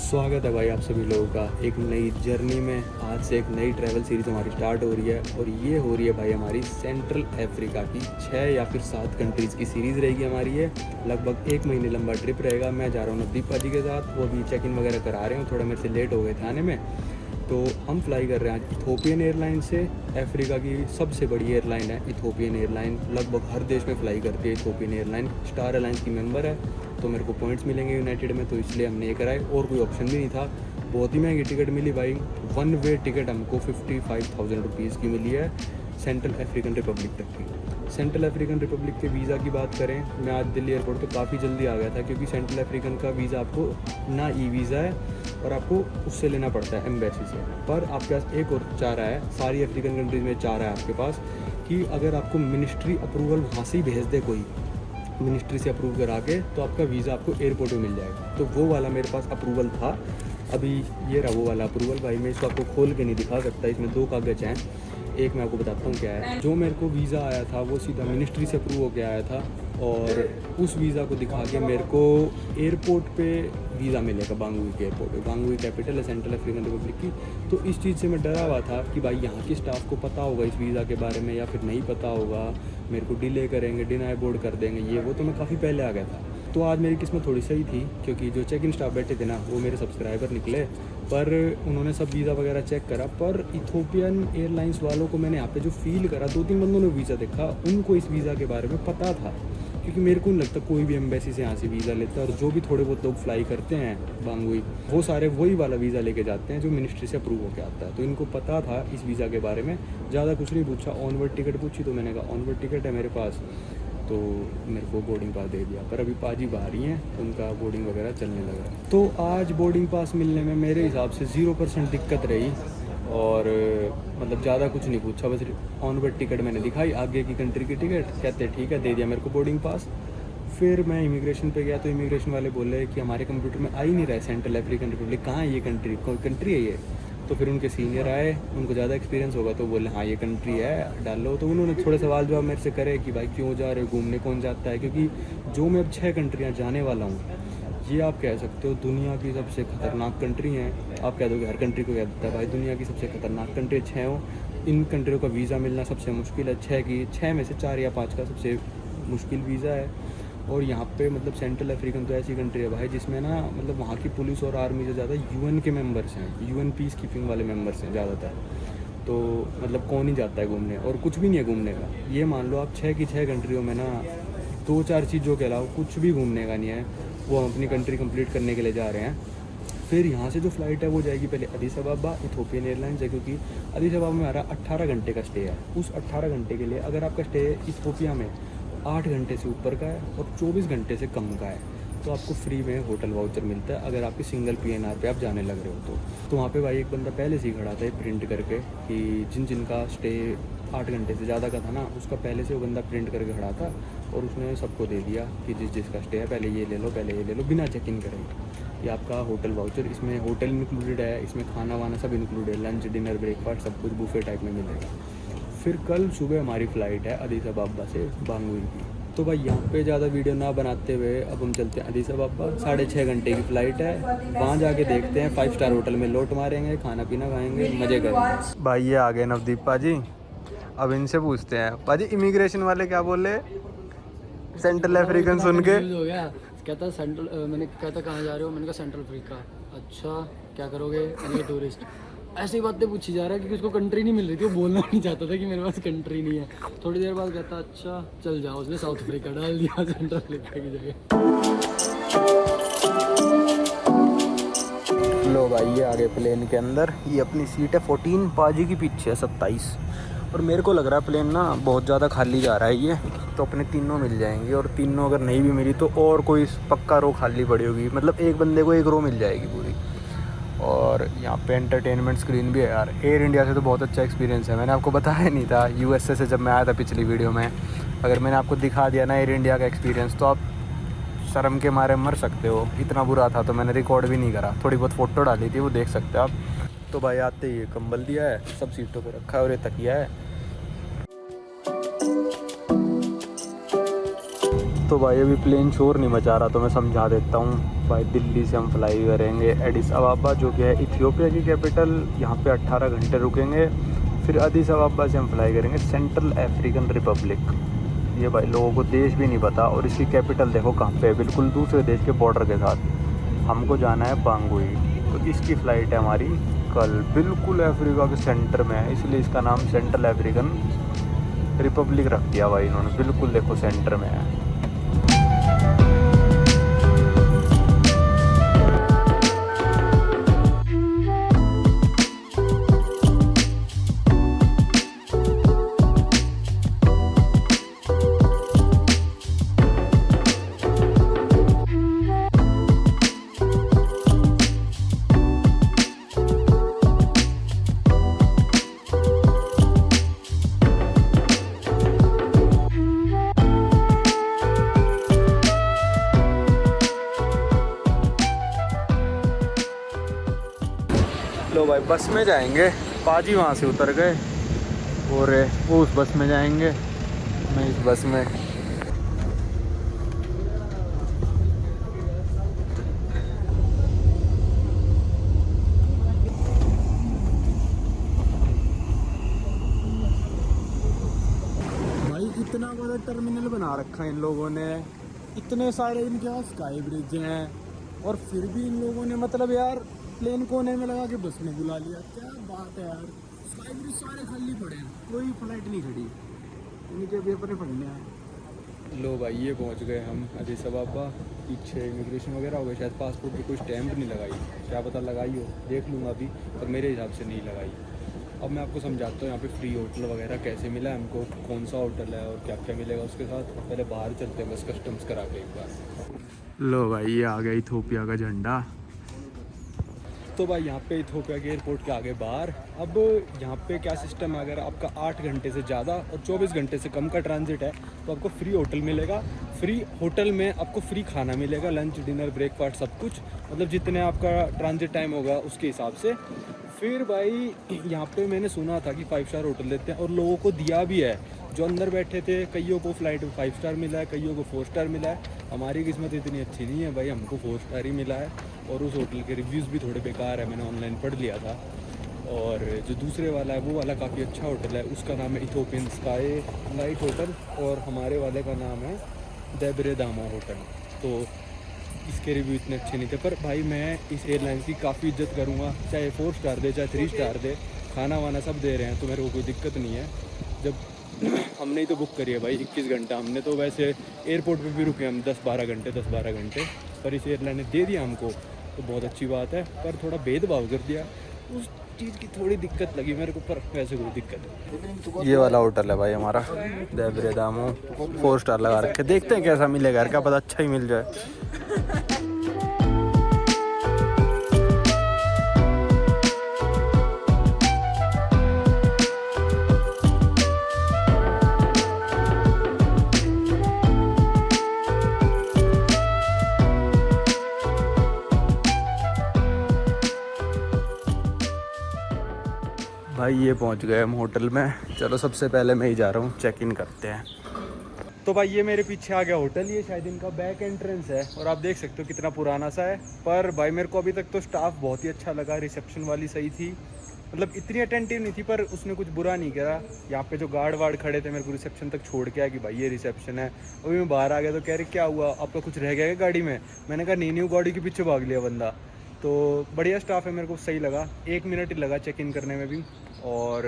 स्वागत है भाई आप सभी लोगों का एक नई जर्नी में। आज से एक नई ट्रैवल सीरीज़ हमारी स्टार्ट हो रही है और ये हो रही है भाई हमारी सेंट्रल अफ्रीका की 6 या फिर 7 कंट्रीज़ की सीरीज़ रहेगी हमारी। ये लगभग 1 महीने लंबा ट्रिप रहेगा। मैं जा रहा हूँ नवदीप पाजी के साथ, वो भी चेक इन वगैरह करा रहे हैं, थोड़ा मेरे से लेट हो गए थे आने में। तो हम फ्लाई कर रहे हैं आज इथोपियन एयरलाइन से। अफ्रीका की सबसे बड़ी एयरलाइन है इथोपियन एयरलाइन, लगभग हर देश में फ्लाई करती है इथोपियन एयरलाइन। स्टार अलायंस की मेंबर है, तो मेरे को पॉइंट्स मिलेंगे यूनाइटेड में, तो इसलिए हमने ये कराए और कोई ऑप्शन भी नहीं था। बहुत ही महंगी टिकट मिली भाई, 1 वे टिकट हमको 55,000 रुपीज़ की मिली है सेंट्रल अफ्रीकन रिपब्लिक तक की। सेंट्रल अफ्रीकन रिपब्लिक के वीज़ा की बात करें, मैं आज दिल्ली एयरपोर्ट पे काफ़ी जल्दी आ गया था, क्योंकि सेंट्रल अफ्रीकन का वीज़ा आपको ना ई वीज़ा है और आपको उससे लेना पड़ता है एम्बेसी से। पर आपके पास एक और चारा है, सारी अफ्रीकन कंट्रीज़ में चारा है आपके पास, कि अगर आपको मिनिस्ट्री अप्रूवल वहाँ से ही भेज दे कोई, मिनिस्ट्री से अप्रूव करा के, तो आपका वीज़ा आपको एयरपोर्ट में मिल जाएगा। तो वो वाला मेरे पास अप्रूवल था। अभी ये रहा वो वाला अप्रूवल भाई, मैं इसको आपको खोल के नहीं दिखा सकता, इसमें 2 कागज़ हैं। एक मैं आपको बताता हूँ क्या है। जो मेरे को वीज़ा आया था वो सीधा मिनिस्ट्री से अप्रूव होकर आया था, और उस वीज़ा को दिखा के मेरे को एयरपोर्ट पे वीज़ा मिलेगा, बांगुई के एयरपोर्ट पे। बांगुई कैपिटल है सेंट्रल अफ्रीकन रिपब्लिक की। तो इस चीज़ से मैं डरा हुआ था कि भाई यहाँ की स्टाफ को पता होगा इस वीज़ा के बारे में या फिर नहीं पता होगा, मेरे को डिले करेंगे, डिनाई बोर्ड कर देंगे, ये वो। तो मैं काफ़ी पहले आ गया था। तो आज मेरी किस्मत थोड़ी सही थी, क्योंकि जो चेक इन स्टाफ बैठे थे ना वो मेरे सब्सक्राइबर निकले, पर उन्होंने सब वीज़ा वगैरह चेक करा। पर इथोपियन एयरलाइंस वालों को मैंने यहाँ पे जो फील करा, 2-3 बंदों ने वीज़ा देखा, उनको इस वीज़ा के बारे में पता था। क्योंकि मेरे को नहीं लगता कोई भी एम्बेसी से यहाँ से वीज़ा लेता है, और जो भी थोड़े बहुत लोग फ्लाई करते हैं बांगुई, वो सारे वही वाला वीज़ा लेके जाते हैं जो मिनिस्ट्री से अप्रूव होकर आता है। तो इनको पता था इस वीज़ा के बारे में। ज़्यादा कुछ नहीं पूछा, ऑनवर्ड टिकट पूछी तो मैंने कहा ऑनवर्ड टिकट है मेरे पास, तो मेरे को बोर्डिंग पास दे दिया। पर अभी पाजी बाहर ही हैं, उनका बोर्डिंग वगैरह चलने लगा। तो आज बोर्डिंग पास मिलने में मेरे हिसाब से 0% दिक्कत रही, और मतलब ज़्यादा कुछ नहीं पूछा, बस ऑनवर्ड टिकट मैंने दिखाई, आगे की कंट्री की टिकट, कहते ठीक है, दे दिया मेरे को बोर्डिंग पास। फिर मैं इमिग्रेशन पे गया, तो इमिग्रेशन वाले बोले कि हमारे कंप्यूटर में आ ही नहीं रहा है सेंट्रल अफ्रीकन रिपब्लिक, कहाँ है ये कंट्री, कौन कंट्री है ये। तो फिर उनके सीनियर आए, उनको ज़्यादा एक्सपीरियंस होगा, तो बोले हाँ ये कंट्री है, डालो। तो उन्होंने थोड़े सवाल जवाब मेरे से करे कि भाई क्यों जा रहे हो, घूमने कौन जाता है। क्योंकि जो मैं अब 6 कंट्रियाँ जाने वाला हूँ, ये आप कह सकते हो दुनिया की सबसे ख़तरनाक कंट्री हैं। आप कह दोगे हर कंट्री को कह देता है भाई, दुनिया की सबसे ख़तरनाक कंट्री 6 हो। इन कंट्रियों का वीज़ा मिलना सबसे मुश्किल है, 6 में से 4 या 5 का सबसे मुश्किल वीज़ा है। और यहाँ पे मतलब सेंट्रल अफ्रीकन तो ऐसी कंट्री है भाई जिसमें ना मतलब वहाँ की पुलिस और आर्मी से ज़्यादा यूएन के मेंबर्स हैं, यूएन पीस कीपिंग वाले मेंबर्स हैं ज़्यादातर। तो मतलब कौन ही जाता है घूमने, और कुछ भी नहीं है घूमने का। ये मान लो आप 6 की 6 कंट्रियों में ना 2-4 चीज़ों के अलावा कुछ भी घूमने का नहीं है। वो हम अपनी कंट्री कंप्लीट करने के लिए जा रहे हैं। फिर यहाँ से जो फ़्लाइट है वो जाएगी पहले अदीस अबाबा, इथोपियन एयरलाइंस है, क्योंकि अदीस अबाबा में हमारा 18 घंटे का स्टे है। उस 18 घंटे के लिए अगर आपका स्टे इथोपिया में 8 घंटे से ऊपर का है और 24 घंटे से कम का है, तो आपको फ्री में होटल वाउचर मिलता है, अगर आपकी सिंगल PNR पे आप जाने लग रहे हो तो वहाँ पे भाई एक बंदा पहले से ही खड़ा था प्रिंट करके, कि जिनका स्टे 8 घंटे से ज़्यादा का था ना, उसका पहले से वो बंदा प्रिंट करके खड़ा था, और उसने सबको दे दिया कि जिसका स्टे है पहले ये ले लो, पहले ये ले लो, बिना चेक इन करेंगे। ये आपका होटल वाउचर, इसमें होटल इंक्लूडेड है, इसमें खाना वाना सब इंक्लूडेड है, लंच डिनर ब्रेकफास्ट सब कुछ बुफे टाइप में मिलेगा। फिर कल सुबह हमारी फ़्लाइट है अदीस अबाबा से बांगुई की। तो भाई यहाँ पे ज़्यादा वीडियो ना बनाते हुए अब हम चलते हैं अदीस अबाबा। 6.5 घंटे की फ़्लाइट है, वहाँ जाके देखते हैं, 5 स्टार होटल में लौट मारेंगे, खाना पीना खाएंगे, मज़े करेंगे। भाई ये आ गए नवदीप पाजी, अब इनसे पूछते हैं। पाजी इमिग्रेशन वाले क्या बोले सेंट्रल अफ्रीकन सुन के? हो गया, कहता सेंट्रल, मैंने कहता कहाँ जा रहे हो, मैंने कहा सेंट्रल अफ्रीका। अच्छा क्या करोगे, मैंने टूरिस्ट। ऐसी बातें पूछी जा रहा है क्योंकि उसको कंट्री नहीं मिल रही थी, वो बोलना नहीं चाहता था कि मेरे पास कंट्री नहीं है। थोड़ी देर बाद कहता अच्छा चल जाओ, उसने साउथ अफ्रीका डाल दिया सेंट्रल अफ्रीका की जगह। लो भाई ये आगे प्लेन के अंदर, ये अपनी सीट है 14, पाजी की पीछे है 27। और मेरे को लग रहा है प्लेन ना बहुत ज़्यादा खाली जा रहा है ये, तो अपने तीनों मिल जाएंगी, और तीनों अगर नहीं भी मिली तो और कोई पक्का रो खाली पड़ी होगी, मतलब एक बंदे को एक रो मिल जाएगी पूरी। और यहाँ पे एंटरटेनमेंट स्क्रीन भी है यार। एयर इंडिया से तो बहुत अच्छा एक्सपीरियंस है, मैंने आपको बताया नहीं था USA से जब मैं आया था पिछली वीडियो में। अगर मैंने आपको दिखा दिया ना एयर इंडिया का एक्सपीरियंस, तो आप शर्म के मारे मर सकते हो, इतना बुरा था। तो मैंने रिकॉर्ड भी नहीं करा, थोड़ी बहुत फ़ोटो डाली थी, वो देख सकते हो आप। तो भाई आते ही कंबल दिया है, सब सीटों पर रखा है, और ये तकिया है। तो भाई अभी प्लेन शोर नहीं मचा रहा, तो मैं समझा देता हूँ। भाई दिल्ली से हम फ्लाई करेंगे एडिस अबाबा, जो कि है इथियोपिया की कैपिटल। यहाँ पे 18 घंटे रुकेंगे। फिर एडिस अबाबा से हम फ्लाई करेंगे सेंट्रल अफ्रीकन रिपब्लिक। ये भाई लोगों को देश भी नहीं पता, और इसकी कैपिटल देखो कहाँ पे है, बिल्कुल दूसरे देश के बॉर्डर के साथ। हमको जाना है बांगुई, तो इसकी फ़्लाइट है हमारी कल। बिल्कुल अफ्रीका के सेंटर में है, इसलिए इसका नाम सेंट्रल अफ्रीकन रिपब्लिक रख दिया भाई इन्होंने। बिल्कुल देखो सेंटर में है। लो भाई बस में जाएंगे, पाजी वहाँ से उतर गए और वो उस बस में जाएंगे, मैं इस बस में। भाई इतना बड़ा टर्मिनल बना रखा है इन लोगों ने, इतने सारे इनके यहाँ स्काई ब्रिज हैं, और फिर भी इन लोगों ने मतलब यार प्लेन कोने में लगा के बस में बुला लिया। क्या बात है यार, स्काई ब्रिज सारे खाली पड़े हैं, कोई फ्लाइट नहीं खड़ी, इनके भी अपने पढ़ने हैं। लो भाई ये पहुंच गए हम एडिस अबाबा। पीछे इमिग्रेशन वगैरह हो गई, शायद पासपोर्ट पे कोई स्टैम्प नहीं लगाई, क्या पता लगाई हो, देख लूँगा अभी, पर मेरे हिसाब से नहीं लगाई। अब मैं आपको समझाता हूँ यहाँ पे फ्री होटल वगैरह कैसे मिला है हमको, कौन सा होटल है और क्या क्या मिलेगा उसके साथ। पहले बाहर चलते हैं बस कस्टम्स करा के एक बार। लो भाई ये आ गया इथियोपिया का झंडा। तो भाई यहाँ पे इथियोपिया के एयरपोर्ट के आगे बाहर। अब यहाँ पे क्या सिस्टम है, अगर आपका 8 घंटे से ज़्यादा और 24 घंटे से कम का ट्रांजिट है तो आपको फ्री होटल मिलेगा। फ्री होटल में आपको फ्री खाना मिलेगा, लंच डिनर ब्रेकफास्ट सब कुछ, मतलब जितने आपका ट्रांजिट टाइम होगा उसके हिसाब से। फिर भाई यहाँ पे मैंने सुना था कि 5 स्टार होटल देते हैं, और लोगों को दिया भी है। जो अंदर बैठे थे कईयों को फ़्लाइट में 5 स्टार मिला है, कईयों को 4 स्टार मिला है। हमारी किस्मत इतनी अच्छी नहीं है भाई, हमको 4 स्टार ही मिला है, और उस होटल के रिव्यूज़ भी थोड़े बेकार है, मैंने ऑनलाइन पढ़ लिया था। और जो दूसरे वाला है वो वाला काफ़ी अच्छा होटल है, उसका नाम है इथियोपियन स्काई लाइट होटल, और हमारे वाले का नाम है देबरे दामो होटल। तो इसके रिव्यू इतने अच्छे नहीं थे, पर भाई मैं इस एयरलाइन की काफ़ी इज्जत करूँगा, चाहे 4 स्टार दे चाहे 3 स्टार दे, खाना वाना सब दे रहे हैं तो मेरे को कोई दिक्कत नहीं है। जब हमने ही तो बुक करी है भाई 21 घंटा, हमने तो वैसे एयरपोर्ट पे भी रुके हम 10-12 घंटे, पर इस एयरलाइन ने दे दिया हमको तो बहुत अच्छी बात है। पर थोड़ा भेदभाव कर दिया, उस चीज़ की थोड़ी दिक्कत लगी मेरे को, पर वैसे कोई दिक्कत नहीं। ये वाला होटल है भाई हमारा देबरे दामो, 4 स्टार लगा रखे, देखते हैं कैसा मिलेगा, क्या पता अच्छा ही मिल जाए। भाई ये पहुंच गए हम होटल में। चलो सबसे पहले मैं ही जा रहा हूँ, चेक इन करते हैं। तो भाई ये मेरे पीछे आ गया होटल, ये शायद इनका बैक एंट्रेंस है, और आप देख सकते हो कितना पुराना सा है। पर भाई मेरे को अभी तक तो स्टाफ बहुत ही अच्छा लगा, रिसेप्शन वाली सही थी, मतलब इतनी अटेंटिव नहीं थी पर उसने कुछ बुरा नहीं करा। यहाँ पे जो गार्ड वार्ड खड़े थे मेरे को रिसेप्शन तक छोड़ के आया कि भाई ये रिसेप्शन है। अभी मैं बाहर आ गया तो कह रहे क्या हुआ, आपका कुछ रह गया क्या गाड़ी में? मैंने कहा नहीं, गाड़ी के पीछे भाग लिया बंदा। तो बढ़िया स्टाफ है, मेरे को सही लगा। 1 मिनट ही लगा चेक इन करने में भी, और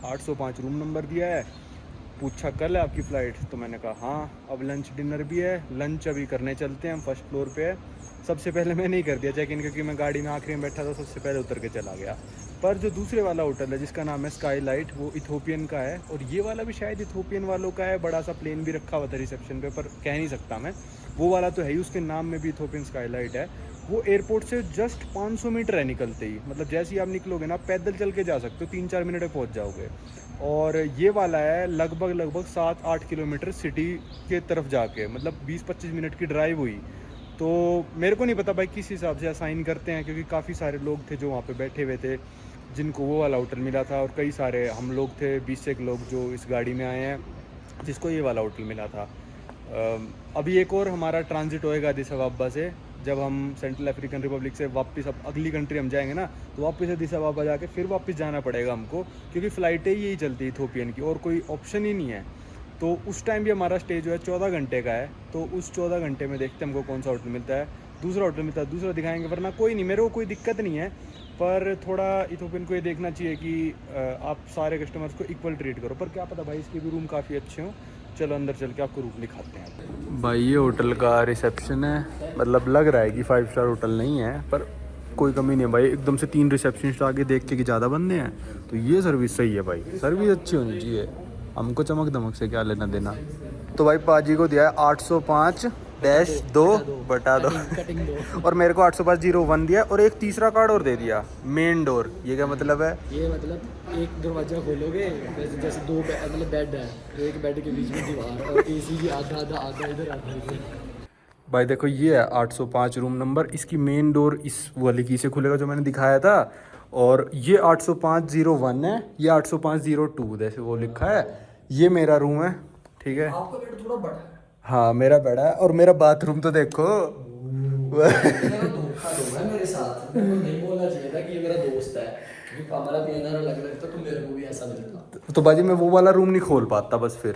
805 रूम नंबर दिया है। पूछा कल है आपकी फ़्लाइट, तो मैंने कहा हाँ। अब लंच डिनर भी है, लंच अभी करने चलते हैं, हम फर्स्ट फ्लोर पे है। सबसे पहले मैंने ही कर दिया चेक इन, क्योंकि मैं गाड़ी में आखिरी में बैठा था, सबसे पहले उतर के चला गया। पर जो दूसरे वाला होटल है जिसका नाम है स्काई लाइट, वो इथियोपियन का है, और ये वाला भी शायद इथियोपियन वालों का है। बड़ा सा प्लेन भी रखा हुआ था रिसेप्शन पे, पर कह नहीं सकता मैं, वो वाला तो है ही, उसके नाम में भी इथियोपियन स्काई लाइट है। वो एयरपोर्ट से जस्ट 500 मीटर है निकलते ही, मतलब जैसे ही आप निकलोगे ना पैदल चल के जा सकते हो, 3-4 मिनट में पहुंच जाओगे। और ये वाला है लगभग 7-8 किलोमीटर सिटी के तरफ जाके, मतलब 20-25 मिनट की ड्राइव हुई। तो मेरे को नहीं पता भाई किस हिसाब से असाइन करते हैं, क्योंकि काफ़ी सारे लोग थे जो वहाँ पे बैठे हुए थे जिनको वो वाला होटल मिला था, और कई सारे हम लोग थे 20 से एक लोग जो इस गाड़ी में आए हैं जिसको ये वाला होटल मिला था। अभी एक और हमारा ट्रांजिट होएगा एडिस अबाबा से, जब हम सेंट्रल अफ्रीकन रिपब्लिक से वापस अब अगली कंट्री हम जाएंगे ना, तो वापस अदीस अबाबा जाके फिर वापस जाना पड़ेगा हमको, क्योंकि फ़्लाइटें ही यही चलती है इथोपियन की, और कोई ऑप्शन ही नहीं है। तो उस टाइम भी हमारा स्टे जो है 14 घंटे का है, तो उस 14 घंटे में देखते हैं हमको कौन सा होटल मिलता है, दूसरा होटल मिलता है, दूसरा दिखाएंगे, वरना कोई नहीं, मेरे को कोई दिक्कत नहीं है। पर थोड़ा इथोपियन को ये देखना चाहिए कि आप सारे कस्टमर्स को इक्वल ट्रीट करो, पर क्या पता भाई इसके भी रूम काफ़ी अच्छे हों। चलो अंदर चल के आपको रूम दिखाते हैं। भाई ये होटल का रिसेप्शन है, मतलब लग रहा है कि 5 स्टार होटल नहीं है, पर कोई कमी नहीं है भाई। एकदम से 3 रिसेप्शनिस्ट आगे देख के कि ज़्यादा बंदे हैं, तो ये सर्विस सही है भाई, सर्विस अच्छी होनी चाहिए, हमको चमक दमक से क्या लेना देना। तो भाई पाजी को दिया है 805-2/2 कटिंग दो। और मेरे को 805-01 दिया, और एक तीसरा कार्ड और दे दिया, मेन डोर। ये क्या मतलब है? ये मतलब एक दरवाजा खोलोगे, जैसे दो मतलब बेड है, एक बेड के बीच में दीवार और एसी की आधा आधा आधा इधर आधा इधर। भाई देखो ये है 805 रूम नंबर, इसकी मेन डोर इस वाली की से खुलेगा जो मैंने दिखाया था, और ये 805-01 है, ये 805-02 जैसे वो लिखा है। ये मेरा रूम है, ठीक है। आपका बेड थोड़ा बड़ा है। हाँ मेरा बड़ा है, और मेरा बाथरूम तो देखो। धोखा दो मेरे साथ, मेरे को नहीं बोलना चाहिए था कि ये मेरा दोस्त है, क्योंकि हमारा पीएनआर अलग अलग था, तो मेरे को भी ऐसा लगता। तो बाजी मैं वो वाला रूम नहीं खोल पाता बस फिर।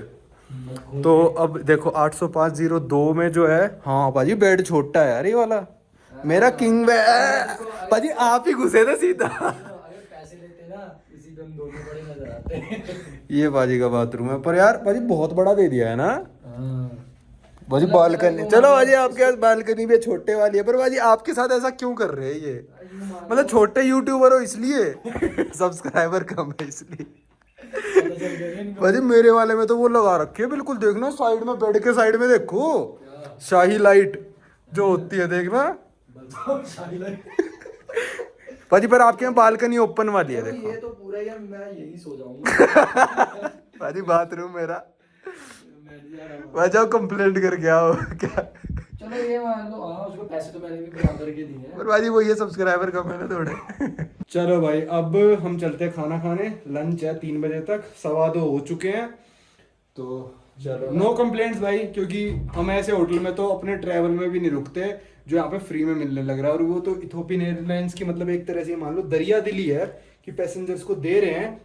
तो अब देखो 805-02 में जो है, हाँ बाजी बेड छोटा है यार ये वाला, मेरा किंग बेड। बाजी आप ही घुसे थे सीधा। अगर पैसे लेते ना इसी पे हम दोनों बड़े नजर आते। ये बाजी का बाथरूम है, पर यार बाजी बहुत बड़ा दे दिया है ना हाँ। बाजी। बालकनी, चलो बाजी आपके पास बालकनी भी छोटे वाली है, पर बाजी आपके साथ ऐसा क्यों कर रहे हैं ये? मतलब छोटे यूट्यूबर हो इसलिए, सब्सक्राइबर कम है इसलिए। बाजी मेरे वाले में तो वो लगा रखी है बिल्कुल, देखना साइड में, बेड के साइड में देखो शाही लाइट जो होती है, देखना बाजी। पर आपके यहाँ बालकनी ओपन वाली है, देखो। ये तो पूरा यार मैं यही सो जाऊंगा। बाजी बाथरूम मेरा, मैं जाओ कंप्लेंट करके आओ क्या। चलो ये मान लो, हाँ उसको पैसे तो मैंने भी बराबर के दिए हैं। पर बाजी वो ये सब्सक्राइबर कम है ना थोड़े। चलो भाई अब हम चलते हैं खाना खाने, लंच है 3 बजे तक, 2:15 हो चुके हैं। तो चलो नो कंप्लेंट्स भाई, क्योंकि हम ऐसे होटल में तो अपने ट्रैवल में भी नहीं रुकते जो यहाँ पे फ्री में मिलने लग रहा है। और वो तो इथोपियन एयरलाइंस की मतलब एक तरह से मान लो दरिया दिली है कि पैसेंजर्स को दे रहे हैं,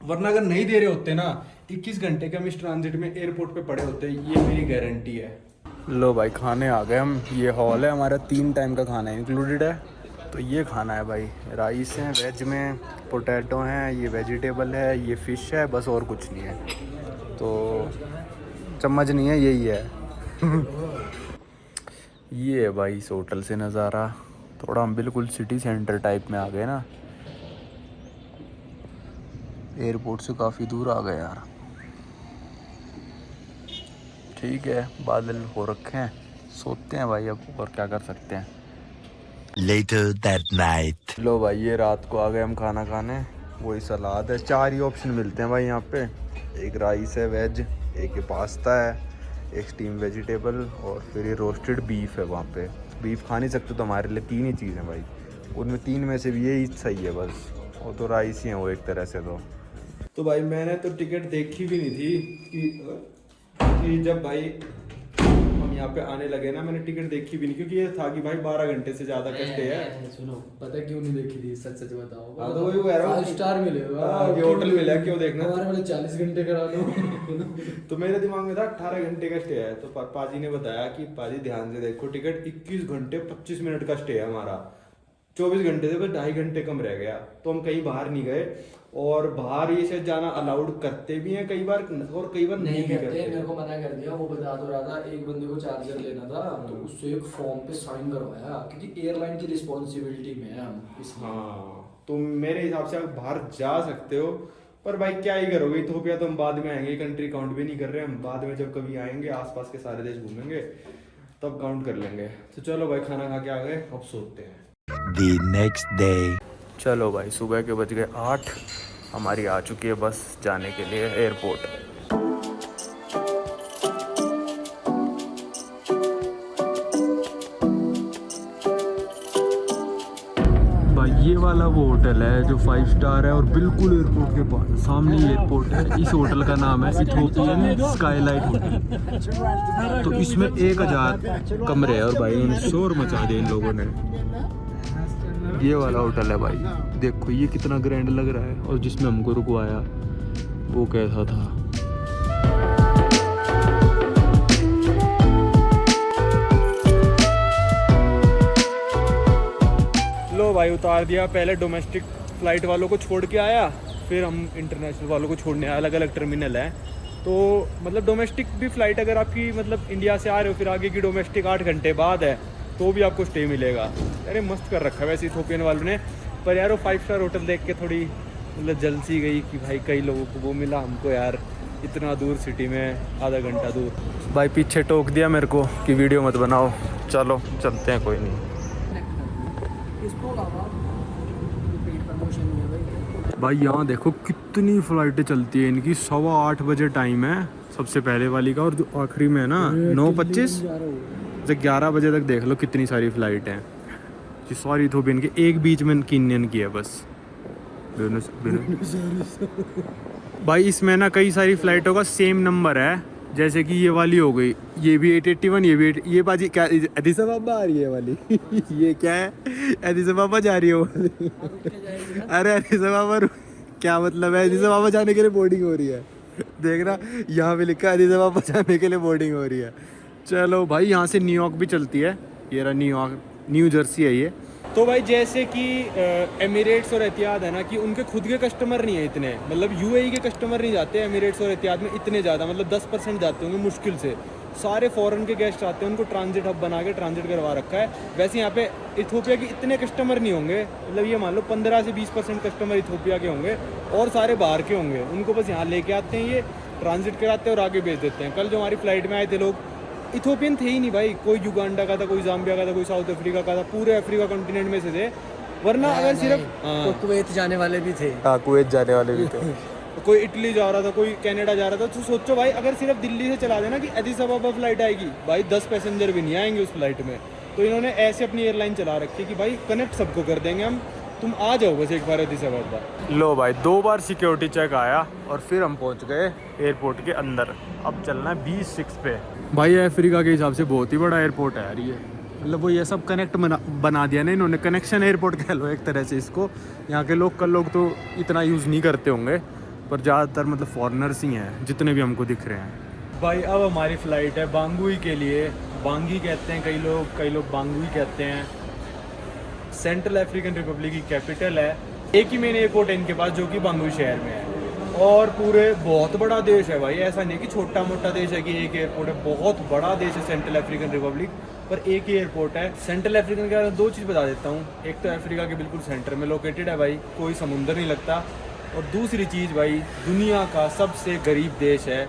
वरना अगर नहीं दे रहे होते ना 21 घंटे के हम इस ट्रांजिट में एयरपोर्ट पे पड़े होते, ये मेरी गारंटी है। लो भाई खाने आ गए हम, ये हॉल है हमारा, 3 टाइम का खाना इंक्लूडेड है। तो ये खाना है भाई, राइस है वेज में, पोटैटो हैं, ये वेजिटेबल है, ये फ़िश है, बस और कुछ नहीं है। तो चम्मच नहीं है, यही है। ये है भाई इस होटल से नज़ारा, थोड़ा हम बिल्कुल सिटी सेंटर टाइप में आ गए ना, एयरपोर्ट से काफ़ी दूर आ गए यार। ठीक है, बादल हो रखे हैं, सोते हैं भाई अब, और क्या कर सकते हैं। Later that night. लो भाई ये रात को आ गए हम खाना खाने, वही सलाद है, 4 ही ऑप्शन मिलते हैं भाई यहाँ पे, एक राइस है वेज, एक ये पास्ता है, एक स्टीम वेजिटेबल, और फिर ये रोस्टेड बीफ है। वहाँ पे बीफ खा नहीं सकते तो हमारे लिए 3 ही चीज़ हैं भाई, उनमें 3 में से भी यही सही है बस, वो तो राइस ही है वो एक तरह से। तो भाई मैंने तो टिकट देखी भी नहीं थी कि जब भाई हम यहाँ पे आने लगे ना, मैंने टिकट देखी भी नहीं, क्योंकि ये था कि भाई 12 घंटे से ज़्यादा का स्टे है। सुनो, पता क्यों नहीं देखी थी, सच सच बताओ। हाँ तो वही कह रहा हूँ, 5 स्टार मिलेगा, कि होटल मिला, क्यों देखना। हमारे वाले 40 घंटे करा लो। तो मेरे दिमाग में था 18 घंटे का स्टे है, तो पाजी ने बताया कि पाजी ध्यान से देखो, टिकट 21 घंटे 25 मिनट का स्टे है हमारा, 24 घंटे से बस 2.5 घंटे कम रह गया। तो हम कहीं बाहर नहीं गए, और बाहर ये से जाना अलाउड करते भी हैं कई बार, और कई बार नहीं भी करते। मेरे को मना कर दिया, वो बता तो रहा था, एक बंदे को चार्जर लेना था, तो उससे एक फॉर्म पे साइन करवाया, क्योंकि एयरलाइन की रिस्पॉन्सिबिलिटी में है हम इसमें। हाँ तो मेरे हिसाब से आप बाहर जा सकते हो, पर भाई क्या ही करोगे, इथोपिया तो हम बाद में आएंगे, कंट्री काउंट भी नहीं कर रहे हम, बाद में जब कभी आएंगे आसपास के सारे देश घूमेंगे तब काउंट कर लेंगे। तो चलो भाई खाना खा के आ गए, अब सोते हैं। The next day. चलो भाई सुबह के बज गए 8, हमारी आ चुकी है बस जाने के लिए एयरपोर्ट। भाई ये वाला वो होटल है जो 5 स्टार है और बिल्कुल एयरपोर्ट के पास सामने एयरपोर्ट है। इस होटल का नाम है इथोपियन स्काईलाइट होटल। तो इसमें 1000 कमरे हैं और भाई उन्होंने शोर मचा दिया इन लोगों ने। ये वाला होटल है भाई, देखो ये कितना ग्रैंड लग रहा है। और जिसमें हमको रुकवाया वो कैसा था। लो भाई उतार दिया, पहले डोमेस्टिक फ़्लाइट वालों को छोड़ के आया, फिर हम इंटरनेशनल वालों को छोड़ने आए। अलग अलग टर्मिनल है। तो मतलब डोमेस्टिक भी फ़्लाइट अगर आपकी मतलब इंडिया से आ रहे हो, फिर आगे की डोमेस्टिक 8 घंटे बाद है तो भी आपको स्टे मिलेगा। अरे मस्त कर रखा है वैसे इथोपियन वालों ने। पर यार वो 5 स्टार होटल देख के थोड़ी मतलब जल सी गई कि भाई कई लोगों को वो मिला, हमको यार इतना दूर सिटी में आधा घंटा दूर। भाई पीछे टोक दिया मेरे को कि वीडियो मत बनाओ, चलो चलते हैं, कोई नहीं। भाई यहाँ देखो कितनी फ़्लाइटें चलती है इनकी। 8:15 बजे टाइम है सबसे पहले वाली का, और जो आखिरी में है ना 9:25 से 11 बजे तक देख लो कितनी सारी फ़्लाइट हैं। ये सारी इथोपियन की, एक बीच में किन्यन की है बस। भाई इसमें ना कई सारी फ़्लाइटों का सेम नंबर है, जैसे कि ये वाली हो गई, ये भी 881, ये भी ये बाजी क्या एडिस अबाबा आ रही है वाली ये क्या है, एडिस अबाबा जा रही है वाली अरे एडिस अबाबा क्या मतलब है, एडिस अबाबा जाने के लिए बोर्डिंग हो रही है। देखना यहाँ पे लिखा है एडिस अबाबा जाने के लिए बोर्डिंग हो रही है। चलो भाई यहाँ से न्यूयॉर्क भी चलती है, ये रहा न्यूयॉर्क, न्यू जर्सी है ये। तो भाई जैसे कि एमिरेट्स और एतिहाद है ना कि उनके खुद के कस्टमर नहीं है इतने, मतलब यूएई के कस्टमर नहीं जाते एमिरेट्स और एतिहाद में इतने ज़्यादा, मतलब 10% जाते होंगे मुश्किल से। सारे फॉरेन के गेस्ट आते हैं, उनको ट्रांजिट हब बना के ट्रांजिट करवा रखा है। वैसे यहाँ पे इथोपिया के इतने कस्टमर नहीं होंगे, मतलब ये मान लो 15 से 20% कस्टमर इथोपिया के होंगे और सारे बाहर के होंगे। उनको बस यहाँ लेके आते हैं, ये ट्रांजिट कराते हैं और आगे भेज देते हैं। कल जो हमारी फ्लाइट में आए थे लोग इथोपियन थे ही नहीं भाई, कोई युगांडा का था, कोई जाम्बिया का था, कोई साउथ अफ्रीका का था, पूरे अफ्रीका कॉन्टिनेंट में से थे। वरना अगर सिर्फ कुवैत जाने वाले भी थे। हाँ कुवैत जाने वाले भी थे कोई इटली जा रहा था, कोई कनाडा जा रहा था। तो सोचो भाई अगर सिर्फ दिल्ली से चला देना कि एडिस अबाबा फ्लाइट आएगी, भाई 10 पैसेंजर भी नहीं आएंगे उस फ्लाइट में। तो इन्होंने ऐसे अपनी एयरलाइन चला रखी कि भाई कनेक्ट सबको कर देंगे हम, तुम आ जाओ बस एक बार एडिस अबाबा। लो भाई 2 बार सिक्योरिटी चेक आया और फिर हम पहुंच गए एयरपोर्ट के अंदर। अब चलना है B6 पे। भाई अफ्रीका के हिसाब से बहुत ही बड़ा एयरपोर्ट है यार ये, मतलब वो ये सब कनेक्ट बना दिया ना इन्होंने, कनेक्शन एयरपोर्ट कह लो एक तरह से इसको। यहाँ के लोकल लोग तो इतना यूज़ नहीं करते होंगे, पर ज़्यादातर मतलब फॉरेनर्स ही हैं जितने भी हमको दिख रहे हैं। भाई अब हमारी फ़्लाइट है बांगुई के लिए, बांगी कहते हैं कई लोग बांगुई कहते हैं। सेंट्रल अफ्रीकन रिपब्लिक की कैपिटल है। एक ही मेन एयरपोर्ट है इनके पास जो कि बांगुई शहर में है। और पूरे बहुत बड़ा देश है भाई, ऐसा नहीं कि छोटा मोटा देश है कि एक एयरपोर्ट है, बहुत बड़ा देश है सेंट्रल अफ्रीकन रिपब्लिक, पर एक ही एयरपोर्ट है। सेंट्रल अफ्रीकन के बारे में 2 चीज़ बता देता हूँ। एक तो अफ्रीका के बिल्कुल सेंटर में लोकेटेड है भाई, कोई समुंदर नहीं लगता। और दूसरी चीज़ भाई दुनिया का सबसे गरीब देश है।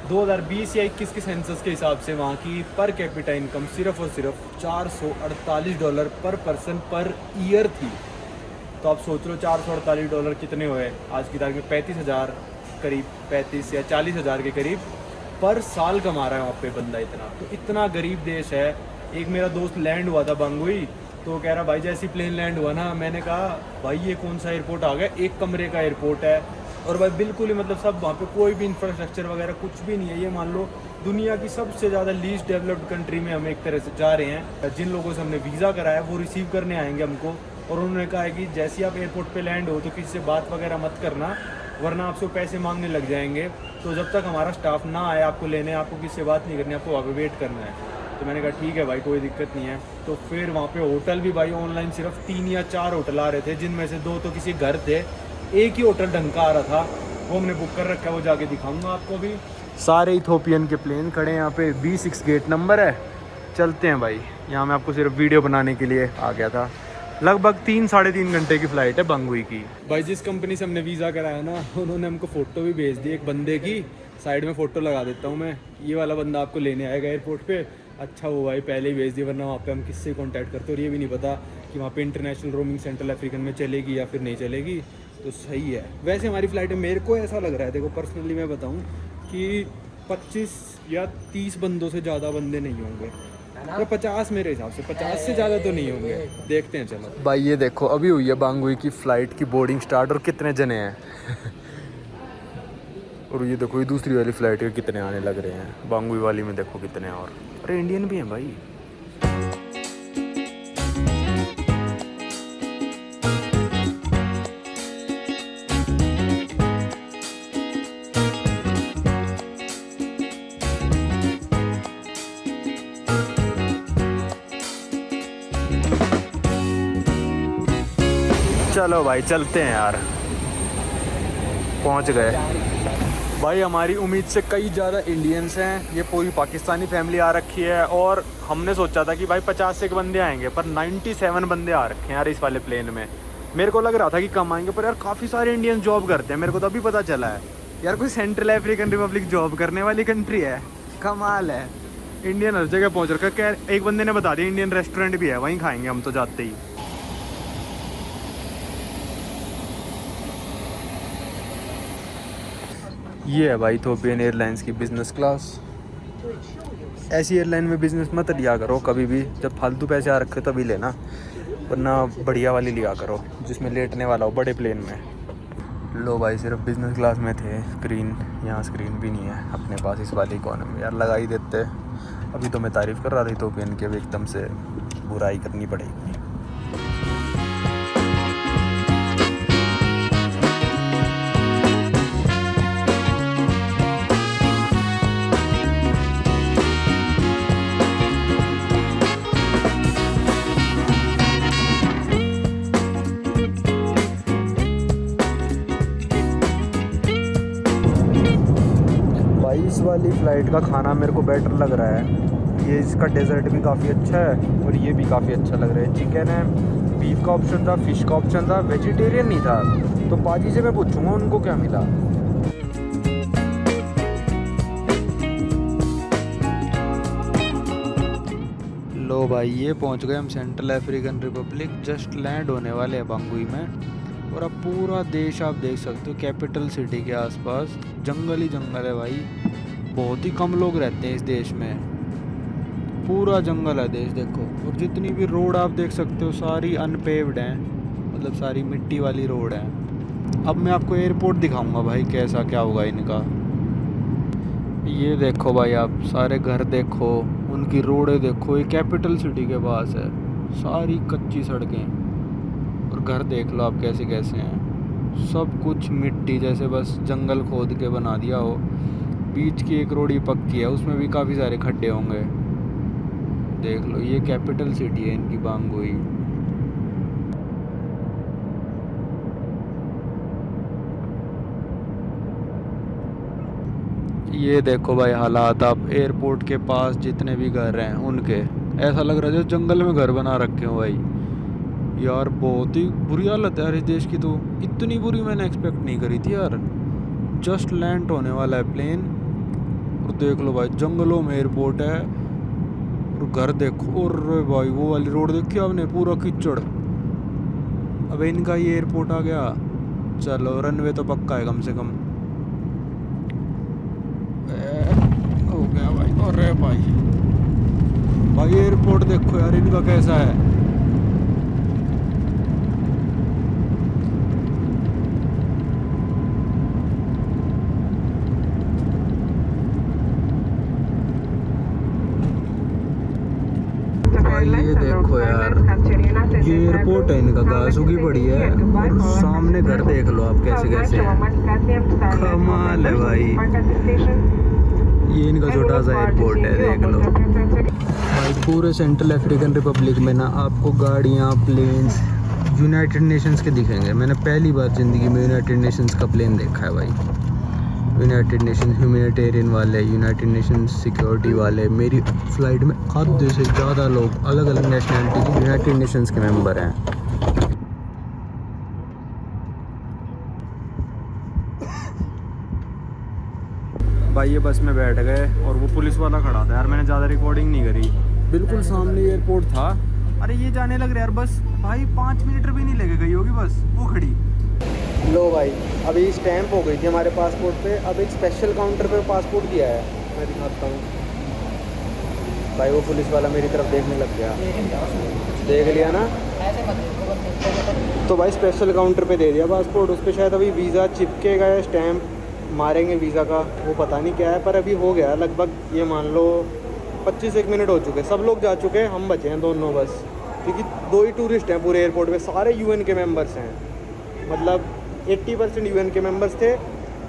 2020 या 21 के सेंसस के हिसाब से वहाँ की पर कैपिटा इनकम सिर्फ और सिर्फ $448 पर पर्सन पर ईयर थी। तो आप सोच लो $448 कितने हुए आज की तारीख में, 35,000 करीब, 35 या 40,000 के करीब पर साल कमा रहा है वहाँ पे बंदा इतना। तो इतना गरीब देश है। एक मेरा दोस्त लैंड हुआ था बांगुई, तो कह रहा भाई जैसे ही प्लेन लैंड हुआ ना, मैंने कहा भाई ये कौन सा एयरपोर्ट आ गया, 1 कमरे का एयरपोर्ट है। और भाई बिल्कुल ही मतलब सब वहाँ पे कोई भी इंफ्रास्ट्रक्चर वगैरह कुछ भी नहीं है। ये मान लो दुनिया की सबसे ज़्यादा लीस्ट डेवलप्ड कंट्री में हम एक तरह से जा रहे हैं। जिन लोगों से हमने वीज़ा कराया वो रिसीव करने आएंगे हमको, और उन्होंने कहा है कि जैसे ही आप एयरपोर्ट पे लैंड हो तो किसी से बात वगैरह मत करना, वरना आपसे पैसे मांगने लग जाएंगे। तो जब तक हमारा स्टाफ ना आए आपको लेने, आपको किसी से बात नहीं करनी, आपको वहाँ पे वेट करना है। तो मैंने कहा ठीक है भाई कोई दिक्कत नहीं है। तो फिर वहाँ पे होटल भी भाई ऑनलाइन सिर्फ 3 या 4 होटल आ रहे थे, जिनमें से 2 तो किसी घर थे, एक ही होटल ढंग का आ रहा था, वो हमने बुक कर रखा है, वो जाके दिखाऊंगा आपको भी। सारे इथोपियन के प्लेन खड़े हैं यहाँ पे, B6 गेट नंबर है। चलते हैं भाई, यहाँ मैं आपको सिर्फ वीडियो बनाने के लिए आ गया था। लगभग 3-3.5 घंटे की फ़्लाइट है बांगुई की। भाई जिस कंपनी से हमने वीज़ा कराया ना, उन्होंने हमको फ़ोटो भी भेज दी एक बंदे की, साइड में फ़ोटो लगा देता हूँ मैं, ये वाला बंदा आपको लेने आएगा एयरपोर्ट पे। अच्छा वो भाई पहले ही भेज दिया, वरना वहाँ पे हम किससे कांटेक्ट करते, और ये भी नहीं पता कि वहाँ पे इंटरनेशनल रोमिंग सेंट्रल अफ्रीकन में चलेगी या फिर नहीं चलेगी। तो सही है। वैसे हमारी फ़्लाइट में मेरे को ऐसा लग रहा है, देखो पर्सनली मैं बताऊँ कि 25 या 30 बंदों से ज़्यादा बंदे नहीं होंगे। तो 50 मेरे हिसाब से, 50 से ज़्यादा तो नहीं होंगे, देखते हैं चलो। भाई ये देखो अभी हुई है बांगुई की फ़्लाइट की बोर्डिंग स्टार्ट और कितने जने हैं और ये देखो ये दूसरी वाली फ़्लाइट के कितने आने लग रहे हैं, बांगुई वाली में देखो कितने हैं। और अरे इंडियन भी हैं भाई। चलो भाई चलते हैं यार, पहुंच गए भाई। हमारी उम्मीद से कई ज़्यादा इंडियंस हैं, ये पूरी पाकिस्तानी फैमिली आ रखी है और हमने सोचा था कि भाई 50 एक बंदे आएंगे पर 97 बंदे आ रखे हैं यार इस वाले प्लेन में। मेरे को लग रहा था कि कम आएंगे पर यार काफ़ी सारे इंडियंस जॉब करते हैं, मेरे को तो अभी पता चला है यार। कोई सेंट्रल अफ्रीकन रिपब्लिक जॉब करने वाली कंट्री है, कमाल है। इंडियन हर जगह पहुँच रखा है। एक बंदे ने बता दिया इंडियन रेस्टोरेंट भी है, वहीं खाएँगे हम तो जाते ही। ये है भाई इथियोपियन एयरलाइंस की बिज़नेस क्लास। ऐसी एयरलाइन में बिज़नेस मत लिया करो कभी भी, जब फालतू पैसे आ रखे तभी लेना, वरना बढ़िया वाली लिया करो जिसमें लेटने वाला हो बड़े प्लेन में। लो भाई सिर्फ बिज़नेस क्लास में थे, स्क्रीन यहाँ स्क्रीन भी नहीं है अपने पास इस वाली इकोनॉमी। यार लगा ही देते, अभी तो मैं तारीफ़ कर रहा था इथियोपियन की, अब एकदम से बुराई करनी पड़ेगी। इस वाली फ़्लाइट का खाना मेरे को बेटर लग रहा है, ये इसका डेजर्ट भी काफ़ी अच्छा है और ये भी काफ़ी अच्छा लग रहा है। चिकन है, बीफ का ऑप्शन था, फ़िश का ऑप्शन था, वेजिटेरियन नहीं था। तो पाजी से मैं पूछूंगा उनको क्या मिला। लो भाई ये पहुंच गए हम central African Republic, just land होने वाले हैं बांगुई में। और अब पूरा देश आप देख सकते हो, कैपिटल सिटी के आसपास जंगल ही जंगल है भाई। बहुत ही कम लोग रहते हैं इस देश में, पूरा जंगल है देश देखो। और जितनी भी रोड आप देख सकते हो सारी अनपेव्ड हैं, मतलब सारी मिट्टी वाली रोड है। अब मैं आपको एयरपोर्ट दिखाऊंगा भाई कैसा क्या होगा इनका। ये देखो भाई आप सारे घर देखो, उनकी रोडें देखो, ये कैपिटल सिटी के पास है, सारी कच्ची सड़कें। और घर देख लो आप कैसे कैसे हैं, सब कुछ मिट्टी जैसे, बस जंगल खोद के बना दिया हो। बीच की एक रोड ही पक्की है, उसमें भी काफ़ी सारे खड्डे होंगे। देख लो ये कैपिटल सिटी है इनकी बांगुई। ये देखो भाई हालात आप एयरपोर्ट के पास जितने भी घर हैं उनके, ऐसा लग रहा है जैसे जंगल में घर बना रखे हो भाई। यार बहुत ही बुरी हालत है यार इस देश की, तो इतनी बुरी मैंने एक्सपेक्ट नहीं करी थी यार। जस्ट लैंड होने वाला है प्लेन और देख लो भाई जंगलों में एयरपोर्ट है और घर देखो। और भाई वो वाली रोड देखी आपने, पूरा कीचड़। अब इनका ये एयरपोर्ट आ गया, चलो रनवे तो पक्का है कम से कम। हो गया भाई। और भाई एयरपोर्ट देखो यार इनका कैसा है। ये देखो यार ये एयरपोर्ट है इनका, घास उगी पड़ी है और सामने घर देख लो आप कैसे कैसे है, कमाल है भाई। ये इनका छोटा सा एयरपोर्ट है देख लो भाई। पूरे सेंट्रल अफ्रीकन रिपब्लिक में ना आपको गाड़ियाँ, प्लेन्स यूनाइटेड नेशंस के दिखेंगे। मैंने पहली बार ज़िंदगी में यूनाइटेड नेशंस का प्लेन देखा है भाई। यूनाइटेड नेशंस ह्यूमैनिटेरियन वाले, यूनाइटेड नेशंस सिक्योरिटी वाले। मेरी फ़्लाइट में आधे से ज़्यादा लोग अलग अलग नेशनैलिटी के यूनाइटेड नेशंस के मेंबर हैं। भाई ये बस में बैठ गए और वो पुलिस वाला खड़ा था यार, मैंने ज़्यादा रिकॉर्डिंग नहीं करी। बिल्कुल सामने एयरपोर्ट था। अरे ये जाने लग रहा है यार बस, भाई 5 मिनट भी नहीं लगे गई होगी बस, वो खड़ी। लो भाई अभी स्टैंप हो गई थी हमारे पासपोर्ट पे, अब एक स्पेशल काउंटर पे पासपोर्ट दिया है, मैं दिखाता हूँ। भाई वो पुलिस वाला मेरी तरफ देखने लग गया, देख लिया ना। तो भाई स्पेशल काउंटर पे दे दिया पासपोर्ट, उस पर शायद अभी वीज़ा चिपकेगा या स्टैम्प मारेंगे वीज़ा का, वो पता नहीं क्या है, पर अभी हो गया लगभग, ये मान लो 25 मिनट हो चुके, सब लोग जा चुके हैं, हम बचे हैं दोनों बस, क्योंकि 2 ही टूरिस्ट हैं पूरे एयरपोर्ट पे, सारे यूएन के मेंबर्स हैं, मतलब 80% यूएन के मेंबर्स थे